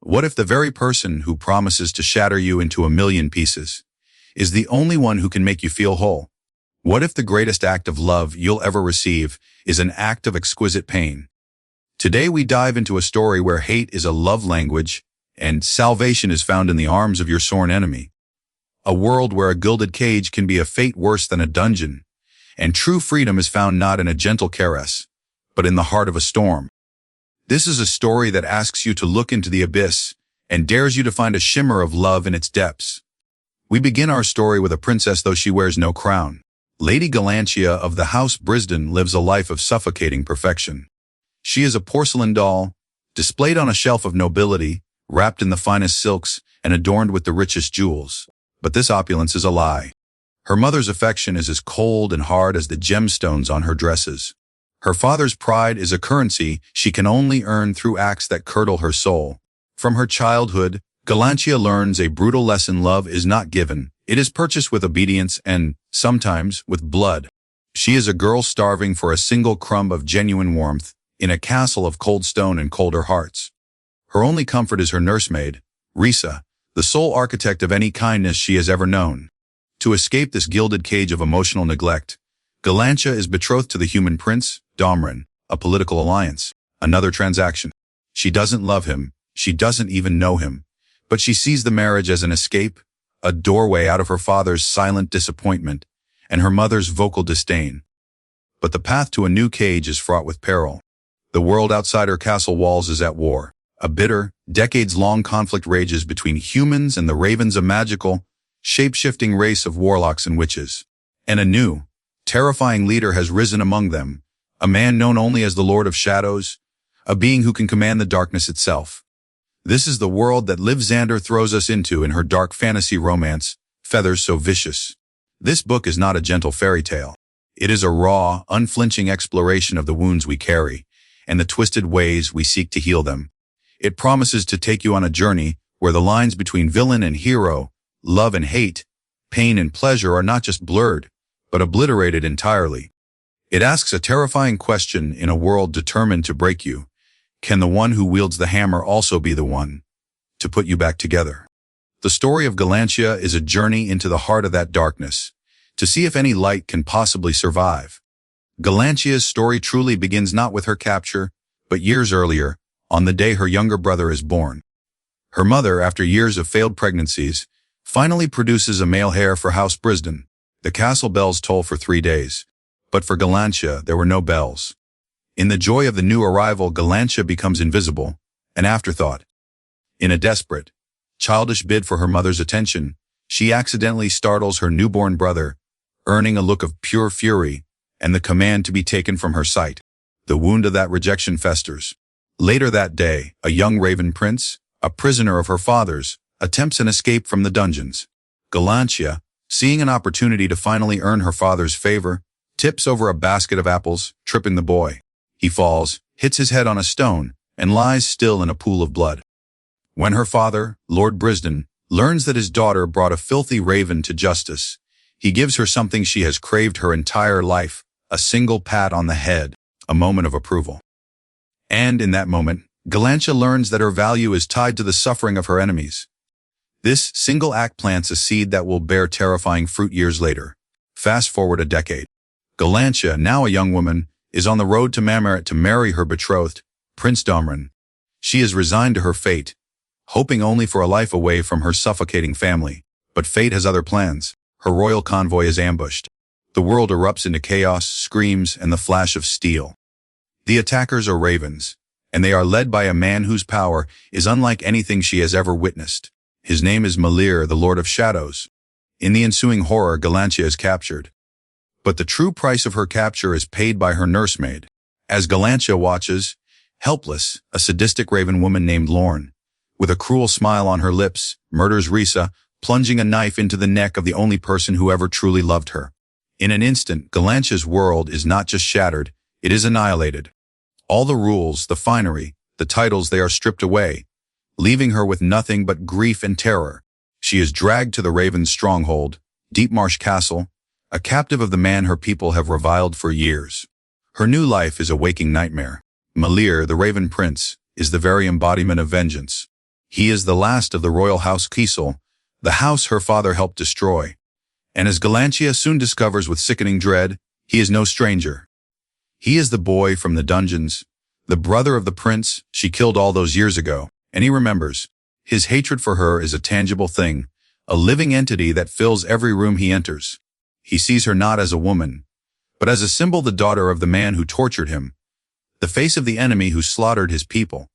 What if the very person who promises to shatter you into a million pieces is the only one who can make you feel whole? What if the greatest act of love you'll ever receive is an act of exquisite pain? Today we dive into a story where hate is a love language and salvation is found in the arms of your sworn enemy. A world where a gilded cage can be a fate worse than a dungeon, and true freedom is found not in a gentle caress, but in the heart of a storm. This is a story that asks you to look into the abyss and dares you to find a shimmer of love in its depths. We begin our story with a princess though she wears no crown. Lady Galantia of the House Brisden lives a life of suffocating perfection. She is a porcelain doll, displayed on a shelf of nobility, wrapped in the finest silks and adorned with the richest jewels. But this opulence is a lie. Her mother's affection is as cold and hard as the gemstones on her dresses. Her father's pride is a currency she can only earn through acts that curdle her soul. From her childhood, Galantia learns a brutal lesson: love is not given. It is purchased with obedience and, sometimes, with blood. She is a girl starving for a single crumb of genuine warmth in a castle of cold stone and colder hearts. Her only comfort is her nursemaid, Risa, the sole architect of any kindness she has ever known. To escape this gilded cage of emotional neglect, Galantia is betrothed to the human prince, Domran, a political alliance, another transaction. She doesn't love him, she doesn't even know him, but she sees the marriage as an escape, a doorway out of her father's silent disappointment and her mother's vocal disdain. But the path to a new cage is fraught with peril. The world outside her castle walls is at war. A bitter, decades-long conflict rages between humans and the ravens, a magical, shape-shifting race of warlocks and witches. And a new, terrifying leader has risen among them, a man known only as the Lord of Shadows, a being who can command the darkness itself. This is the world that Liv Xander throws us into in her dark fantasy romance, Feathers So Vicious. This book is not a gentle fairy tale. It is a raw, unflinching exploration of the wounds we carry and the twisted ways we seek to heal them. It promises to take you on a journey where the lines between villain and hero, love and hate, pain and pleasure are not just blurred, but obliterated entirely. It asks a terrifying question in a world determined to break you. Can the one who wields the hammer also be the one to put you back together? The story of Galantia is a journey into the heart of that darkness, to see if any light can possibly survive. Galantia's story truly begins not with her capture, but years earlier, on the day her younger brother is born. Her mother, after years of failed pregnancies, finally produces a male heir for House Brisden. The castle bells toll for 3 days, but for Galantia there were no bells. In the joy of the new arrival, Galantia becomes invisible, an afterthought. In a desperate, childish bid for her mother's attention, she accidentally startles her newborn brother, earning a look of pure fury and the command to be taken from her sight. The wound of that rejection festers. Later that day, a young raven prince, a prisoner of her father's, attempts an escape from the dungeons. Galantia, seeing an opportunity to finally earn her father's favor, tips over a basket of apples, tripping the boy. He falls, hits his head on a stone, and lies still in a pool of blood. When her father, Lord Brisden, learns that his daughter brought a filthy raven to justice, he gives her something she has craved her entire life, a single pat on the head, a moment of approval. And in that moment, Galantia learns that her value is tied to the suffering of her enemies. This single act plants a seed that will bear terrifying fruit years later. Fast forward a decade. Galantia, now a young woman, is on the road to Mamaret to marry her betrothed, Prince Domran. She is resigned to her fate, hoping only for a life away from her suffocating family. But fate has other plans. Her royal convoy is ambushed. The world erupts into chaos, screams, and the flash of steel. The attackers are ravens, and they are led by a man whose power is unlike anything she has ever witnessed. His name is Malir, the Lord of Shadows. In the ensuing horror, Galantia is captured. But the true price of her capture is paid by her nursemaid. As Galantia watches, helpless, a sadistic raven woman named Lorne, with a cruel smile on her lips, murders Risa, plunging a knife into the neck of the only person who ever truly loved her. In an instant, Galantia's world is not just shattered, it is annihilated. All the rules, the finery, the titles, they are stripped away, leaving her with nothing but grief and terror. She is dragged to the Raven's stronghold, Deepmarsh Castle, a captive of the man her people have reviled for years. Her new life is a waking nightmare. Malir, the Raven Prince, is the very embodiment of vengeance. He is the last of the royal house Kiesel, the house her father helped destroy. And as Galantia soon discovers with sickening dread, he is no stranger. He is the boy from the dungeons, the brother of the prince she killed all those years ago, and he remembers. His hatred for her is a tangible thing, a living entity that fills every room he enters. He sees her not as a woman, but as a symbol, the daughter of the man who tortured him, the face of the enemy who slaughtered his people.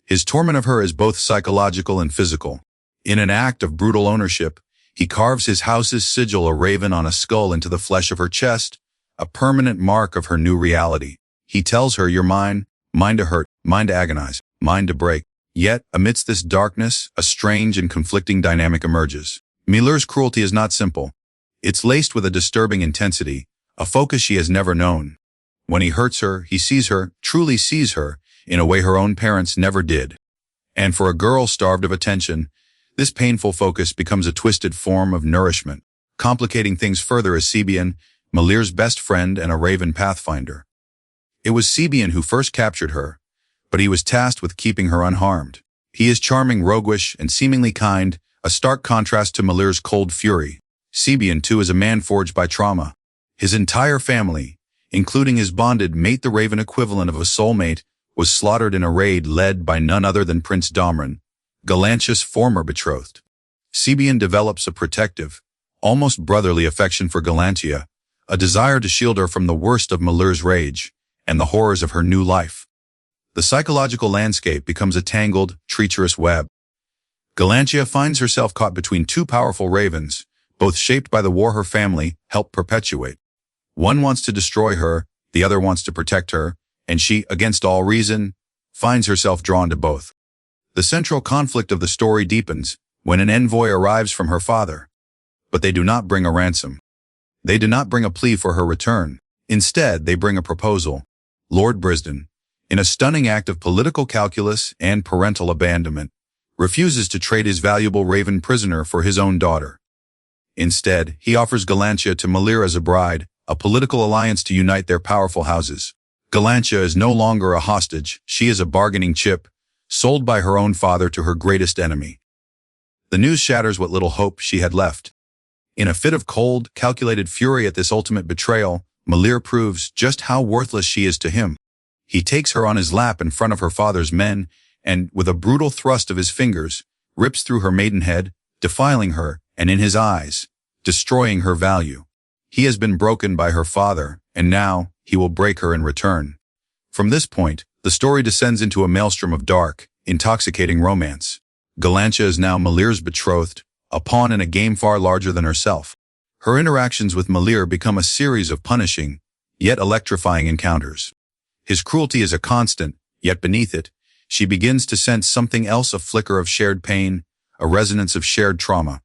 His torment of her is both psychological and physical. In an act of brutal ownership, he carves his house's sigil, a raven on a skull, into the flesh of her chest, a permanent mark of her new reality. He tells her, "You're mine, mine to hurt, mine to agonize, mine to break." Yet, amidst this darkness, a strange and conflicting dynamic emerges. Mylère's cruelty is not simple. It's laced with a disturbing intensity, a focus she has never known. When he hurts her, he sees her, truly sees her, in a way her own parents never did. And for a girl starved of attention, this painful focus becomes a twisted form of nourishment. Complicating things further is Sebian, Mylère's best friend and a raven pathfinder. It was Sebian who first captured her, but he was tasked with keeping her unharmed. He is charming, roguish, and seemingly kind, a stark contrast to Mylère's cold fury. Sebian, too, is a man forged by trauma. His entire family, including his bonded mate, the raven equivalent of a soulmate, was slaughtered in a raid led by none other than Prince Domran, Galantia's former betrothed. Sebian develops a protective, almost brotherly affection for Galantia, a desire to shield her from the worst of Mylère's rage and the horrors of her new life. The psychological landscape becomes a tangled, treacherous web. Galantia finds herself caught between two powerful ravens, both shaped by the war her family helped perpetuate. One wants to destroy her, the other wants to protect her, and she, against all reason, finds herself drawn to both. The central conflict of the story deepens when an envoy arrives from her father. But they do not bring a ransom. They do not bring a plea for her return. Instead, they bring a proposal. Lord Brisden, in a stunning act of political calculus and parental abandonment, refuses to trade his valuable raven prisoner for his own daughter. Instead, he offers Galantia to Mylère as a bride, a political alliance to unite their powerful houses. Galantia is no longer a hostage, she is a bargaining chip, sold by her own father to her greatest enemy. The news shatters what little hope she had left. In a fit of cold, calculated fury at this ultimate betrayal, Mylère proves just how worthless she is to him. He takes her on his lap in front of her father's men, and, with a brutal thrust of his fingers, rips through her maidenhead, defiling her, and in his eyes, destroying her value. He has been broken by her father, and now he will break her in return. From this point, the story descends into a maelstrom of dark, intoxicating romance. Galantia is now Mylère's betrothed, a pawn in a game far larger than herself. Her interactions with Mylère become a series of punishing, yet electrifying encounters. His cruelty is a constant, yet beneath it, she begins to sense something else, a flicker of shared pain, a resonance of shared trauma.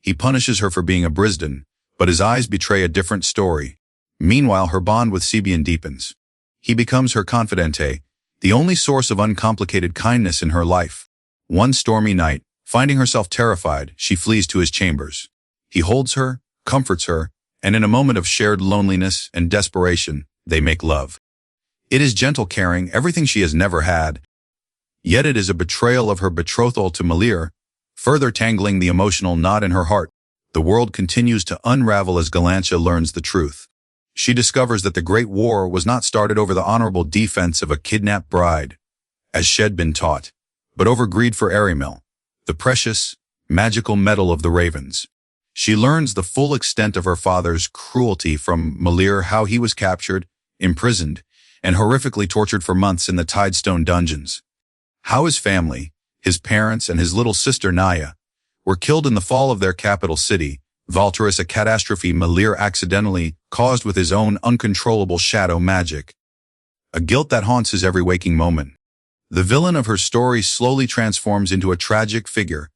He punishes her for being a Brisden, but his eyes betray a different story. Meanwhile, her bond with Sebian deepens. He becomes her confidante, the only source of uncomplicated kindness in her life. One stormy night, finding herself terrified, she flees to his chambers. He holds her, comforts her, and in a moment of shared loneliness and desperation, they make love. It is gentle caring, everything she has never had. Yet it is a betrayal of her betrothal to Mylère, further tangling the emotional knot in her heart. The world continues to unravel as Galantia learns the truth. She discovers that the Great War was not started over the honorable defense of a kidnapped bride, as she had been taught, but over greed for Erimil, the precious, magical metal of the ravens. She learns the full extent of her father's cruelty from Mylère, how he was captured, imprisoned, and horrifically tortured for months in the Tidestone dungeons. How his family, his parents, and his little sister Naya, were killed in the fall of their capital city, Valteris, a catastrophe Mylère accidentally caused with his own uncontrollable shadow magic. A guilt that haunts his every waking moment. The villain of her story slowly transforms into a tragic figure,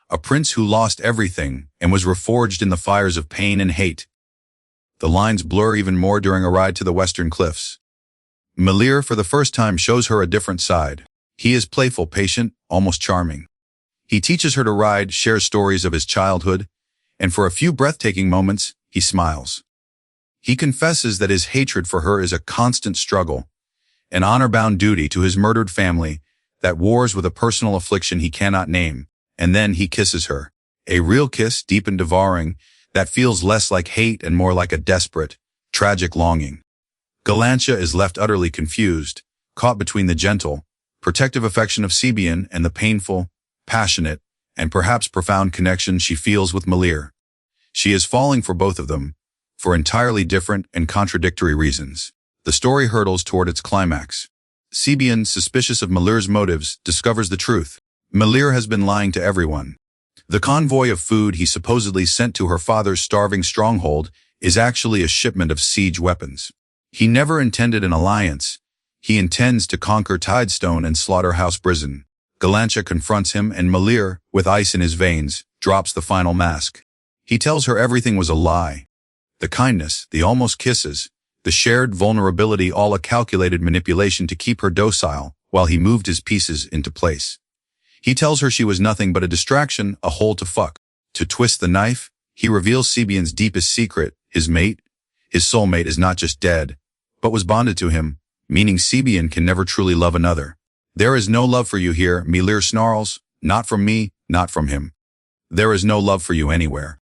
a prince who lost everything and was reforged in the fires of pain and hate. The lines blur even more during a ride to the Western Cliffs. Mylère for the first time shows her a different side. He is playful, patient, almost charming. He teaches her to ride, shares stories of his childhood, and for a few breathtaking moments, he smiles. He confesses that his hatred for her is a constant struggle, an honor-bound duty to his murdered family that wars with a personal affliction he cannot name, and then he kisses her. A real kiss, deep and devouring, that feels less like hate and more like a desperate, tragic longing. Galantia is left utterly confused, caught between the gentle, protective affection of Sebian and the painful, passionate, and perhaps profound connection she feels with Malir. She is falling for both of them, for entirely different and contradictory reasons. The story hurtles toward its climax. Sebian, suspicious of Malir's motives, discovers the truth. Malir has been lying to everyone. The convoy of food he supposedly sent to her father's starving stronghold is actually a shipment of siege weapons. He never intended an alliance. He intends to conquer Tidestone and Slaughterhouse Prison. Galantia confronts him, and Malir, with ice in his veins, drops the final mask. He tells her everything was a lie. The kindness, the almost kisses, the shared vulnerability, all a calculated manipulation to keep her docile while he moved his pieces into place. He tells her she was nothing but a distraction, a hole to fuck. To twist the knife, he reveals Sebian's deepest secret. His mate, his soulmate, is not just dead, but was bonded to him, meaning Sebian can never truly love another. There is no love for you here, Malir snarls. Not from me, not from him. There is no love for you anywhere.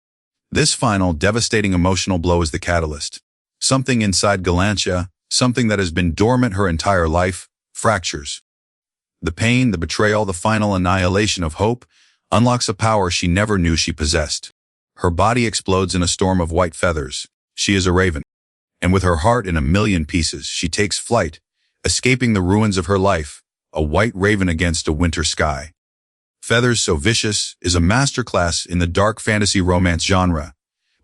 This final, devastating emotional blow is the catalyst. Something inside Galantia, something that has been dormant her entire life, fractures. The pain, the betrayal, the final annihilation of hope unlocks a power she never knew she possessed. Her body explodes in a storm of white feathers. She is a raven. And with her heart in a million pieces, she takes flight, escaping the ruins of her life, a white raven against a winter sky. Feathers So Vicious is a masterclass in the dark fantasy romance genre,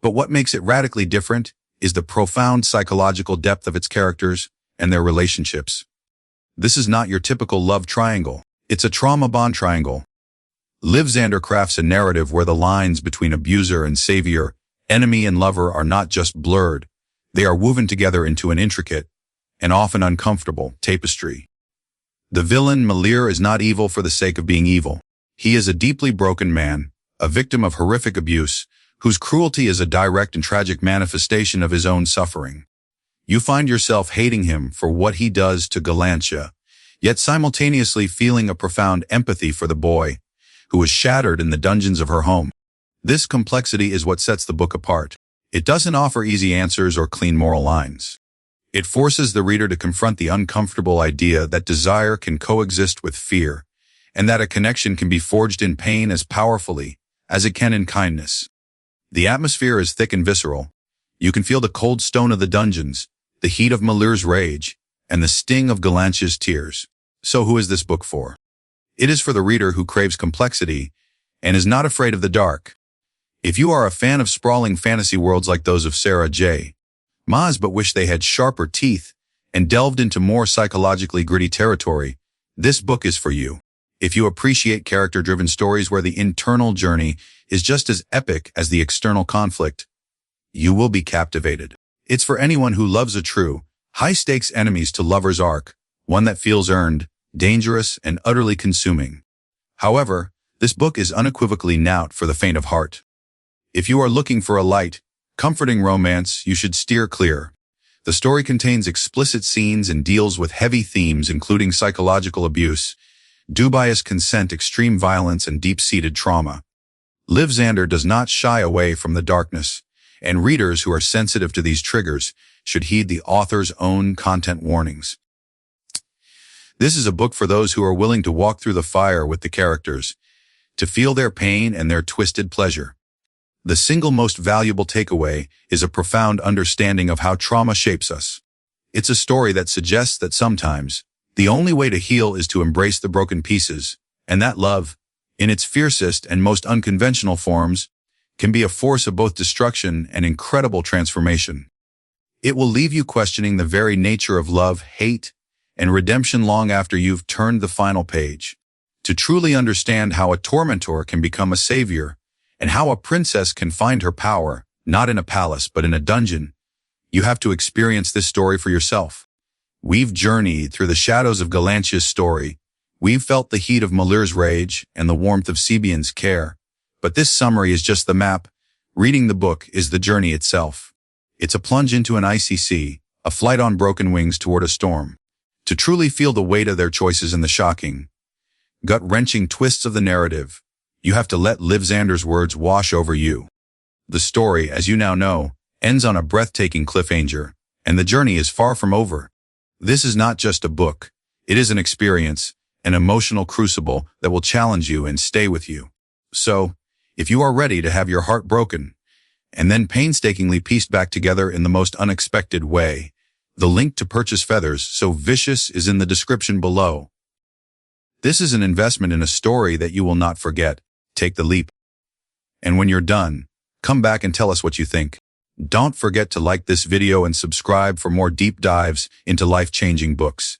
but what makes it radically different is the profound psychological depth of its characters and their relationships. This is not your typical love triangle. It's a trauma bond triangle. Liv Zander crafts a narrative where the lines between abuser and savior, enemy and lover are not just blurred. They are woven together into an intricate, and often uncomfortable, tapestry. The villain, Malir, is not evil for the sake of being evil. He is a deeply broken man, a victim of horrific abuse, whose cruelty is a direct and tragic manifestation of his own suffering. You find yourself hating him for what he does to Galantia, yet simultaneously feeling a profound empathy for the boy, who is shattered in the dungeons of her home. This complexity is what sets the book apart. It doesn't offer easy answers or clean moral lines. It forces the reader to confront the uncomfortable idea that desire can coexist with fear, and that a connection can be forged in pain as powerfully as it can in kindness. The atmosphere is thick and visceral. You can feel the cold stone of the dungeons, the heat of Malir's rage, and the sting of Galantia's tears. So who is this book for? It is for the reader who craves complexity and is not afraid of the dark. If you are a fan of sprawling fantasy worlds like those of Sarah J. Maas but wish they had sharper teeth and delved into more psychologically gritty territory, this book is for you. If you appreciate character-driven stories where the internal journey is just as epic as the external conflict, you will be captivated. It's for anyone who loves a true, high-stakes enemies to lovers arc, one that feels earned, dangerous, and utterly consuming. However, this book is unequivocally not for the faint of heart. If you are looking for a light, comforting romance, you should steer clear. The story contains explicit scenes and deals with heavy themes including psychological abuse, dubious consent, extreme violence, and deep-seated trauma. Liv Zander does not shy away from the darkness, and readers who are sensitive to these triggers should heed the author's own content warnings. This is a book for those who are willing to walk through the fire with the characters, to feel their pain and their twisted pleasure. The single most valuable takeaway is a profound understanding of how trauma shapes us. It's a story that suggests that sometimes the only way to heal is to embrace the broken pieces, and that love, in its fiercest and most unconventional forms, can be a force of both destruction and incredible transformation. It will leave you questioning the very nature of love, hate, and redemption long after you've turned the final page. To truly understand how a tormentor can become a savior, and how a princess can find her power, not in a palace but in a dungeon, you have to experience this story for yourself. We've journeyed through the shadows of Galantia's story. We've felt the heat of Malir's rage and the warmth of Sebian's care. But this summary is just the map. Reading the book is the journey itself. It's a plunge into an icy sea, a flight on broken wings toward a storm. To truly feel the weight of their choices and the shocking, gut-wrenching twists of the narrative. You have to let Liv Xander's words wash over you. The story, as you now know, ends on a breathtaking cliffhanger, and the journey is far from over. This is not just a book. It is an experience, an emotional crucible that will challenge you and stay with you. So, if you are ready to have your heart broken, and then painstakingly pieced back together in the most unexpected way, the link to purchase Feathers So Vicious is in the description below. This is an investment in a story that you will not forget. Take the leap. And when you're done, come back and tell us what you think. Don't forget to like this video and subscribe for more deep dives into life-changing books.